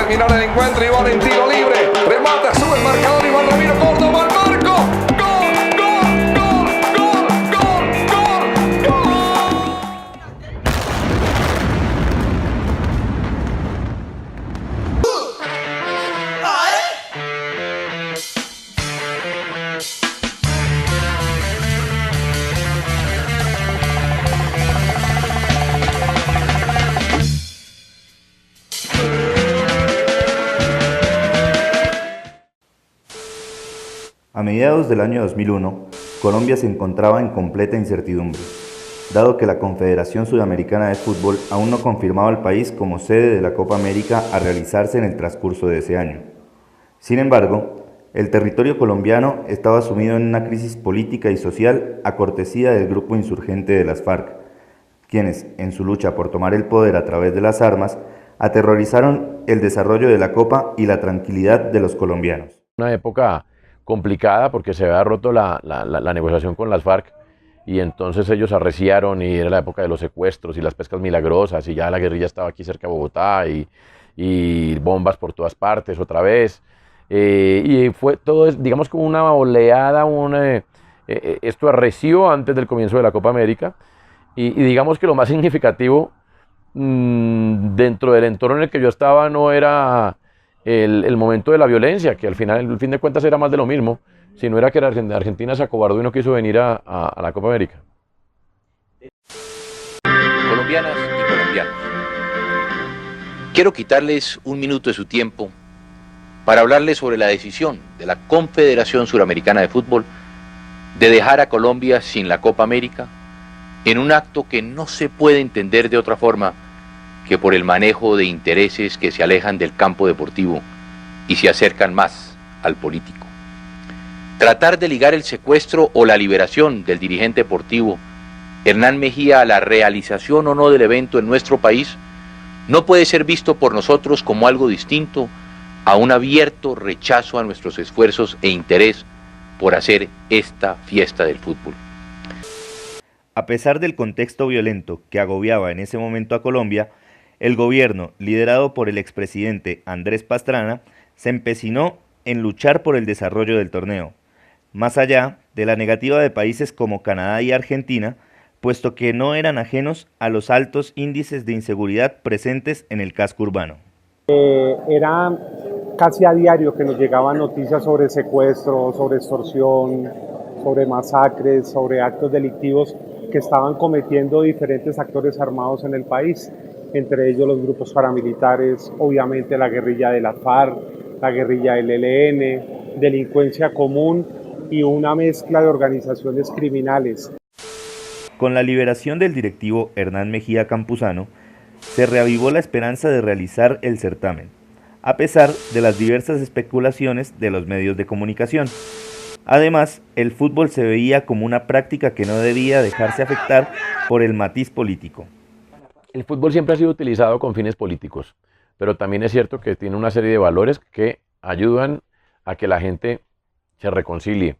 girar el encuentro. Iván en tiro libre. Remata, sube el marcador. Iván Ramiro Córdoba al marco. ¡Gol! ¡Gol! ¡Gol! ¡Gol! ¡Gol! ¡Gol! ¡Gol! A mediados del año 2001, Colombia se encontraba en completa incertidumbre, dado que la Confederación Sudamericana de Fútbol aún no confirmaba al país como sede de la Copa América a realizarse en el transcurso de ese año. Sin embargo, el territorio colombiano estaba sumido en una crisis política y social a cortesía del grupo insurgente de las FARC, quienes, en su lucha por tomar el poder a través de las armas, aterrorizaron el desarrollo de la Copa y la tranquilidad de los colombianos. Una época complicada porque se había roto la negociación con las FARC y entonces ellos arreciaron y era la época de los secuestros y las pescas milagrosas y ya la guerrilla estaba aquí cerca de Bogotá y bombas por todas partes otra vez y fue todo, digamos, como una oleada, esto arreció antes del comienzo de la Copa América y digamos que lo más significativo dentro del entorno en el que yo estaba no era el momento de la violencia, que al final, al fin de cuentas, era más de lo mismo, sino era que Argentina se acobardó y no quiso venir a la Copa América. Colombianas y colombianos, quiero quitarles un minuto de su tiempo para hablarles sobre la decisión de la Confederación Suramericana de Fútbol de dejar a Colombia sin la Copa América en un acto que no se puede entender de otra forma que por el manejo de intereses que se alejan del campo deportivo y se acercan más al político. Tratar de ligar el secuestro o la liberación del dirigente deportivo Hernán Mejía a la realización o no del evento en nuestro país no puede ser visto por nosotros como algo distinto a un abierto rechazo a nuestros esfuerzos e interés por hacer esta fiesta del fútbol. A pesar del contexto violento que agobiaba en ese momento a Colombia, el gobierno, liderado por el expresidente Andrés Pastrana, se empecinó en luchar por el desarrollo del torneo, más allá de la negativa de países como Canadá y Argentina, puesto que no eran ajenos a los altos índices de inseguridad presentes en el casco urbano. Era casi a diario que nos llegaban noticias sobre secuestros, sobre extorsión, sobre masacres, sobre actos delictivos que estaban cometiendo diferentes actores armados en el país, entre ellos los grupos paramilitares, obviamente la guerrilla de la FARC, la guerrilla del ELN, delincuencia común y una mezcla de organizaciones criminales. Con la liberación del directivo Hernán Mejía Campuzano, se reavivó la esperanza de realizar el certamen, a pesar de las diversas especulaciones de los medios de comunicación. Además, el fútbol se veía como una práctica que no debía dejarse afectar por el matiz político. El fútbol siempre ha sido utilizado con fines políticos, pero también es cierto que tiene una serie de valores que ayudan a que la gente se reconcilie.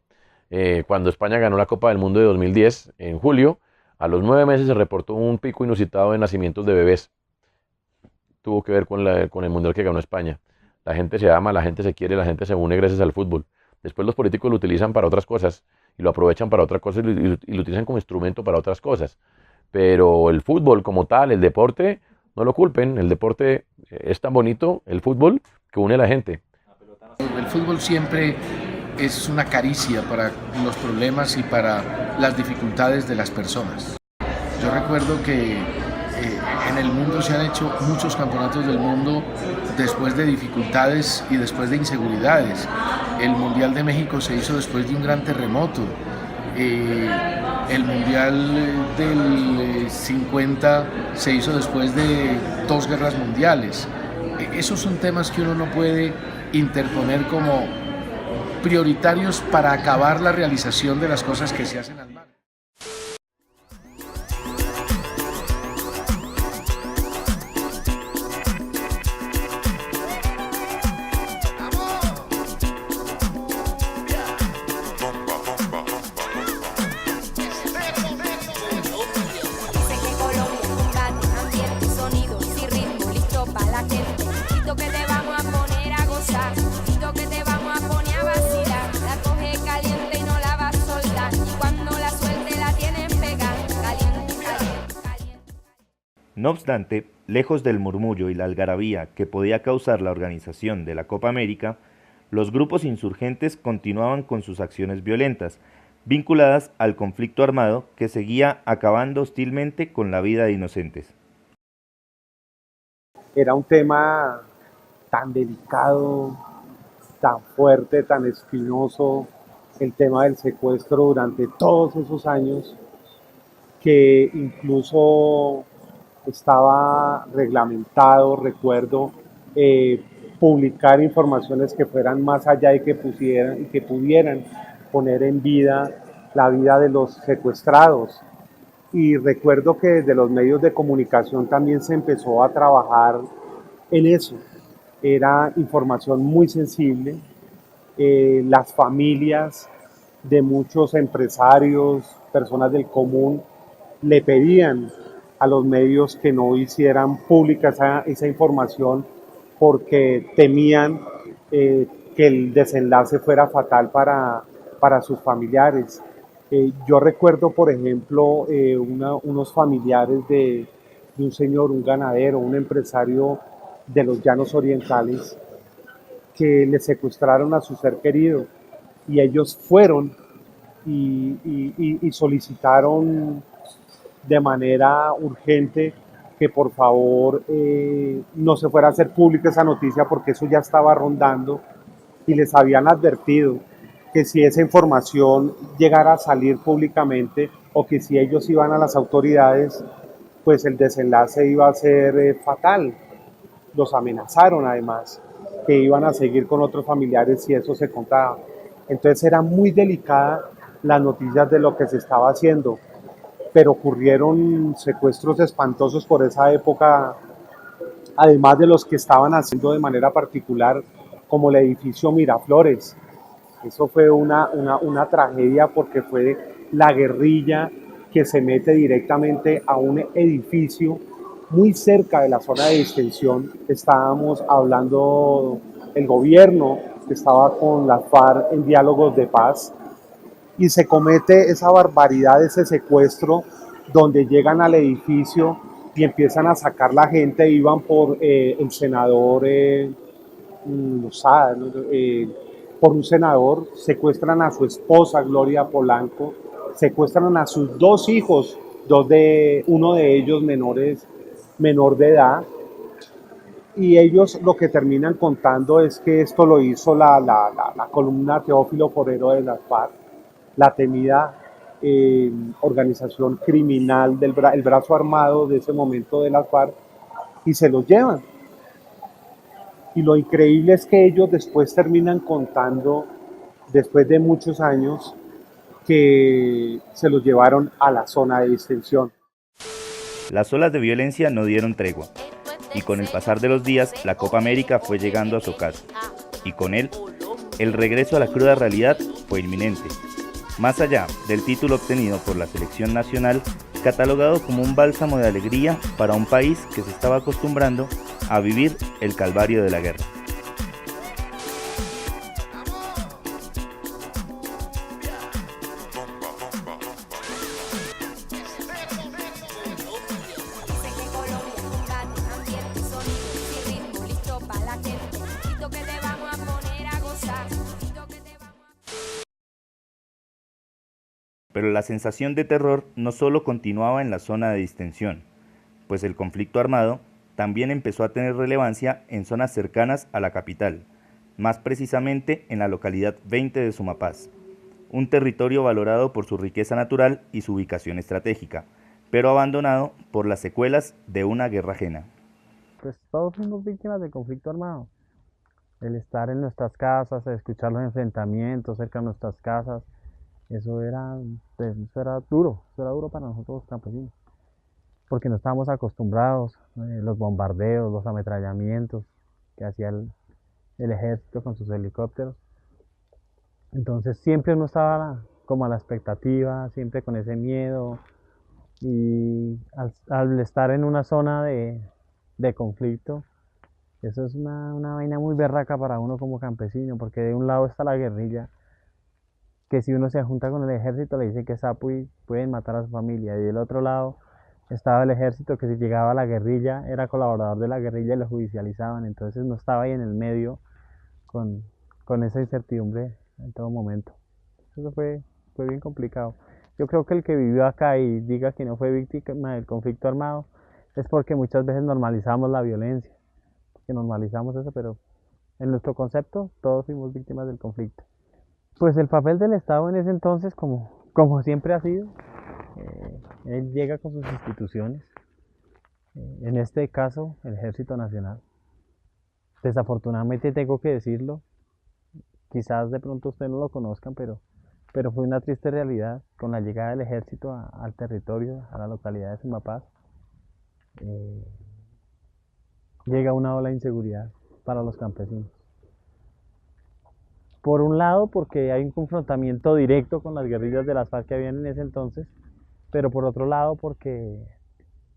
Cuando España ganó la Copa del Mundo de 2010, en julio, a los 9 meses se reportó un pico inusitado de nacimientos de bebés. Tuvo que ver con el Mundial que ganó España. La gente se ama, la gente se quiere, la gente se une gracias al fútbol. Después los políticos lo utilizan para otras cosas y lo aprovechan para otras cosas y lo utilizan como instrumento para otras cosas. Pero el fútbol como tal, el deporte, no lo culpen, el deporte es tan bonito, el fútbol, que une a la gente. El fútbol siempre es una caricia para los problemas y para las dificultades de las personas. Yo recuerdo que en el mundo se han hecho muchos campeonatos del mundo después de dificultades y después de inseguridades. El Mundial de México se hizo después de un gran terremoto. El Mundial del 50 se hizo después de 2 guerras mundiales. Esos son temas que uno no puede interponer como prioritarios para acabar la realización de las cosas que se hacen al mar. Ambiente, sonidos y ritmo, listo para la gente. Listo que te vamos a No obstante, lejos del murmullo y la algarabía que podía causar la organización de la Copa América, los grupos insurgentes continuaban con sus acciones violentas, vinculadas al conflicto armado que seguía acabando hostilmente con la vida de inocentes. Era un tema tan delicado, tan fuerte, tan espinoso, el tema del secuestro durante todos esos años, que incluso estaba reglamentado, recuerdo, eh, publicar informaciones que fueran más allá y que pudieran poner en vida la vida de los secuestrados. Y recuerdo que desde los medios de comunicación también se empezó a trabajar en eso. Era información muy sensible. Las familias de muchos empresarios, personas del común, le pedían a los medios que no hicieran pública esa información porque temían que el desenlace fuera fatal para sus familiares. Yo recuerdo, por ejemplo, unos familiares de un señor, un ganadero, un empresario de los Llanos Orientales, que le secuestraron a su ser querido y ellos fueron y solicitaron de manera urgente que por favor no se fuera a hacer pública esa noticia porque eso ya estaba rondando y les habían advertido que si esa información llegara a salir públicamente o que si ellos iban a las autoridades, pues el desenlace iba a ser fatal. Los amenazaron además que iban a seguir con otros familiares si eso se contaba. Entonces era muy delicada las noticias de lo que se estaba haciendo, pero ocurrieron secuestros espantosos por esa época, además de los que estaban haciendo de manera particular, como el edificio Miraflores. Eso fue una tragedia porque fue la guerrilla que se mete directamente a un edificio muy cerca de la zona de distensión. Estábamos hablando, el gobierno que estaba con las FARC en diálogos de paz y se comete esa barbaridad, ese secuestro, donde llegan al edificio y empiezan a sacar la gente, iban por el senador Lozada, ¿no? Por un senador, secuestran a su esposa Gloria Polanco, secuestran a sus dos hijos, uno de ellos menor de edad, y ellos lo que terminan contando es que esto lo hizo la columna Teófilo Forero de las FARC, la temida organización criminal, el brazo armado de ese momento de las FARC, y se los llevan. Y lo increíble es que ellos después terminan contando, después de muchos años, que se los llevaron a la zona de distensión. Las olas de violencia no dieron tregua, y con el pasar de los días la Copa América fue llegando a su ocaso, y con él, el regreso a la cruda realidad fue inminente. Más allá del título obtenido por la selección nacional, catalogado como un bálsamo de alegría para un país que se estaba acostumbrando a vivir el calvario de la guerra. Pero la sensación de terror no solo continuaba en la zona de distensión, pues el conflicto armado también empezó a tener relevancia en zonas cercanas a la capital, más precisamente en la localidad 20 de Sumapaz, un territorio valorado por su riqueza natural y su ubicación estratégica, pero abandonado por las secuelas de una guerra ajena. Pues todos fuimos víctimas del conflicto armado. El estar en nuestras casas, escuchar los enfrentamientos cerca de nuestras casas, eso era duro para nosotros los campesinos, porque no estábamos acostumbrados, los bombardeos, los ametrallamientos que hacía el ejército con sus helicópteros. Entonces siempre uno estaba como a la expectativa, siempre con ese miedo, y al estar en una zona de conflicto, eso es una vaina muy berraca para uno como campesino, porque de un lado está la guerrilla, que si uno se junta con el ejército le dicen que es sapo y pueden matar a su familia, y del otro lado estaba el ejército que si llegaba a la guerrilla era colaborador de la guerrilla y lo judicializaban, entonces no estaba ahí en el medio con, con esa incertidumbre en todo momento. Eso fue bien complicado. Yo creo que el que vivió acá y diga que no fue víctima del conflicto armado es porque muchas veces normalizamos la violencia, que normalizamos eso, pero en nuestro concepto todos fuimos víctimas del conflicto. Pues el papel del Estado en ese entonces, como siempre ha sido, él llega con sus instituciones, en este caso el Ejército Nacional. Desafortunadamente tengo que decirlo, quizás de pronto ustedes no lo conozcan, pero fue una triste realidad con la llegada del ejército al territorio, a la localidad de Sumapaz. eh, Llega una ola de inseguridad para los campesinos. Por un lado, porque hay un confrontamiento directo con las guerrillas de las FARC que habían en ese entonces, pero por otro lado, porque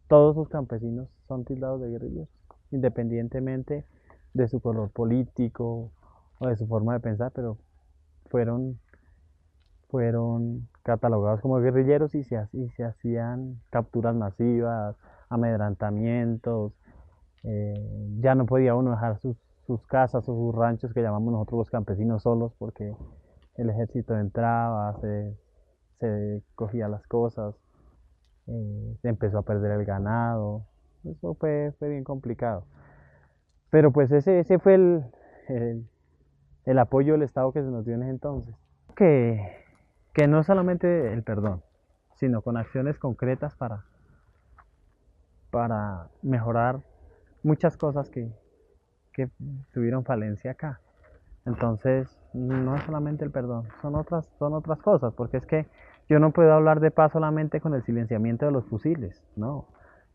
todos sus campesinos son tildados de guerrilleros, independientemente de su color político o de su forma de pensar, pero fueron catalogados como guerrilleros y se hacían capturas masivas, amedrentamientos, ya no podía uno dejar sus casas o sus ranchos que llamamos nosotros los campesinos solos porque el ejército entraba, se cogía las cosas, se empezó a perder el ganado, eso fue bien complicado. Pero pues ese fue el apoyo del Estado que se nos dio en ese entonces. Que no solamente el perdón, sino con acciones concretas para mejorar muchas cosas que tuvieron falencia acá. Entonces, no es solamente el perdón, son otras cosas, porque es que yo no puedo hablar de paz solamente con el silenciamiento de los fusiles, no.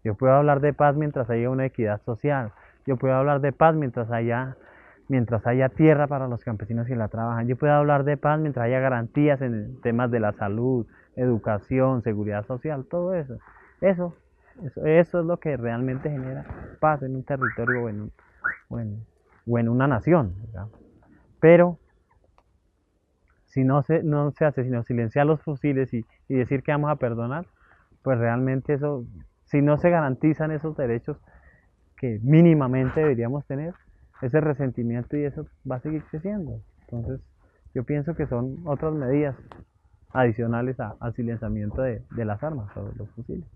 Yo puedo hablar de paz mientras haya una equidad social, yo puedo hablar de paz mientras haya tierra para los campesinos que la trabajan, yo puedo hablar de paz mientras haya garantías en temas de la salud, educación, seguridad social, todo eso. Eso es lo que realmente genera paz en un territorio o en una nación, digamos. Pero si no se hace sino silenciar los fusiles y decir que vamos a perdonar, pues realmente eso, si no se garantizan esos derechos que mínimamente deberíamos tener, ese resentimiento y eso va a seguir creciendo. Entonces, yo pienso que son otras medidas adicionales al silenciamiento de las armas o de los fusiles.